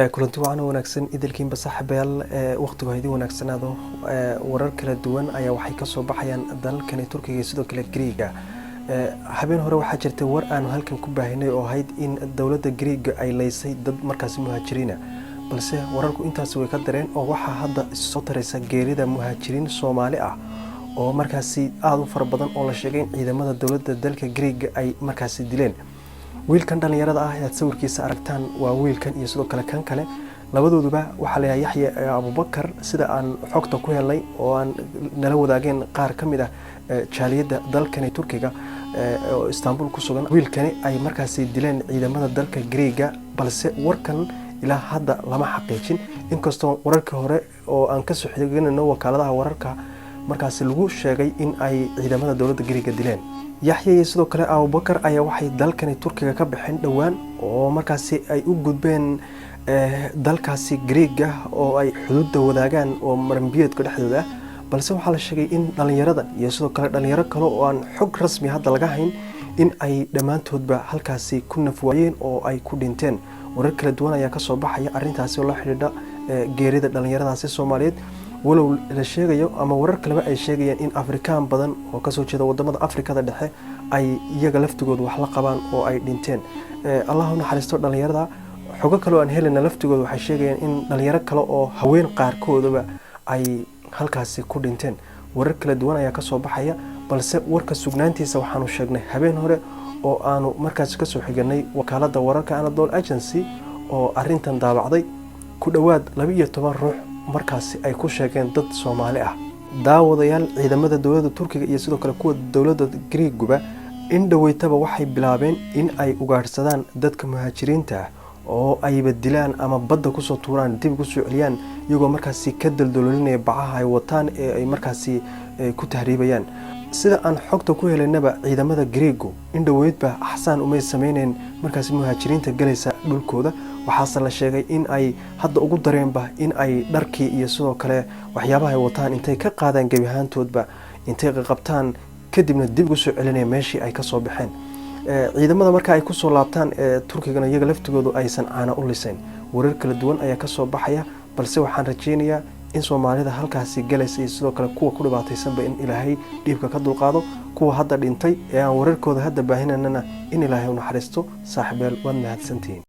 kulanti wacan wanaagsan idilkiinba saaxiibayaal waqtigu haydii wanaagsanaado warar kala duwan ayaa waxay ka soo baxayaan dalalkan Turkiga sidoo kale Greega habeen hore waxa jirtay war aanu halkan ku baahinay oo ahayd in dawladda Greega ay leysay dad markaas muhaajiriin balse wararku intaas way ka dareen oo waxa hadda soo taraysa geerida muhaajiriin Soomaali ah oo markaas aad u far badan oo la sheegay in ciidamada dawladda dalka Greega ay markaas dileen wiilkan dhalinyarada ah ee sawirkiisa aragtaan waa wiilkan iyo sidoo kale kan kale labadooduba waxa la Yaxye Abubakar sida aan xogta ku helay oo aan nala wadaageen qaar kamid ah jaaliyada dalkan Turkiga oo Istanbul ku sugan wiilkani ay markaas dileen ciidamada dalka Greega balse warkan ilaa hadda lama xaqiijin inkastoo wararka hore oo aan ka soo xigeenno wakaaladaha wararka markaas lagu sheegay in ay ciidamada dawladda Greega dileen Yaxye sidoo kale Abubakar ayaa waxay dalkan Turkiga ka bixin dhawaan oo markaas ay u gudbeen dalkaasi Greega oo ay xuduudda wadaagaan oo maranbiyeedka dhexdooda balse waxa la sheegay in dhalinyarada iyo sidoo kale dhalinyaro kale oo aan xog rasmi hadda laga hayn in ay dhamaantoodba halkaasi ku nafwaayeen oo ay ku dhinteen warar kala duwan ayaa ka soo baxaya arintaasi oo la xiriirda geerida dhalinyaradaasi Soomaaliyeed walow la sheegayo ama warar kale ay sheegayaan in Afrikaan badan oo ka soo jeeda wadamada Afrikada dhexe ay iyaga laftigooda wax la qabaan oo ay dhinteen Allahu naxariisto dhalinyarada xogo kale oo aan helina laftigooda waxay sheegayaan in dhalinyaro kale oo haween qaarkoodaba ay halkaasi ku dhinteen warar kala duwan ayaa ka soo baxaya balse warka sugnaantiisa waxaanu sheegnay habeen hore oo aanu markaas ka soo xiganay wakaalada wararka Anadolu Agency oo arintan daabacday ku dhawaad 12 ruux markaas ay ku sheegeen dad Soomaali ah daawadayaal ciidamada dawladda Turkiga iyo sidoo kale kuwa dawladda Greeguba in dhaweytaba waxay bilaabeen in ay ugaarsadaan dadka muhaajiriinta oo ay badilaan ama badda ku soo tuuraan dib ugu soo celiyaan iyagoo markaas ka daldalolinaya bacaha ay wataan ee ay markaas ku tahriibayaan sida aan xogta ku helaynaba ciidamada Greegu in dhaweydba axsaan umay sameeyeen markaas muhaajiriinta galaysa dhulkooda waxaase la sheegay in ay hadda ugu dareenba in ay dharkii iyo sidoo kale waxyaabaha ay wataan intay ka qaadaan gabi ahaantoodba intay qabtaan kadibna dib ugu soo celinayaan meeshii ay ka soo baxeen ciidamada marka ay ku soo laabtaan Turkigana iyaga laftigoodu aysan caana u lisayn warar kala duwan ayaa ka soo baxaya balse waxaan rajeynayaa in Soomaalida halkaasi galaysa iyo sidoo kale kuwa ku dhibaataysanba in Ilaahay dhiibka ka dulqaado kuwa hadda dhintay ee aan wararkooda hadda baahinayna in Ilaahay u naxariisto saaxiibayaal waad mahadsantiin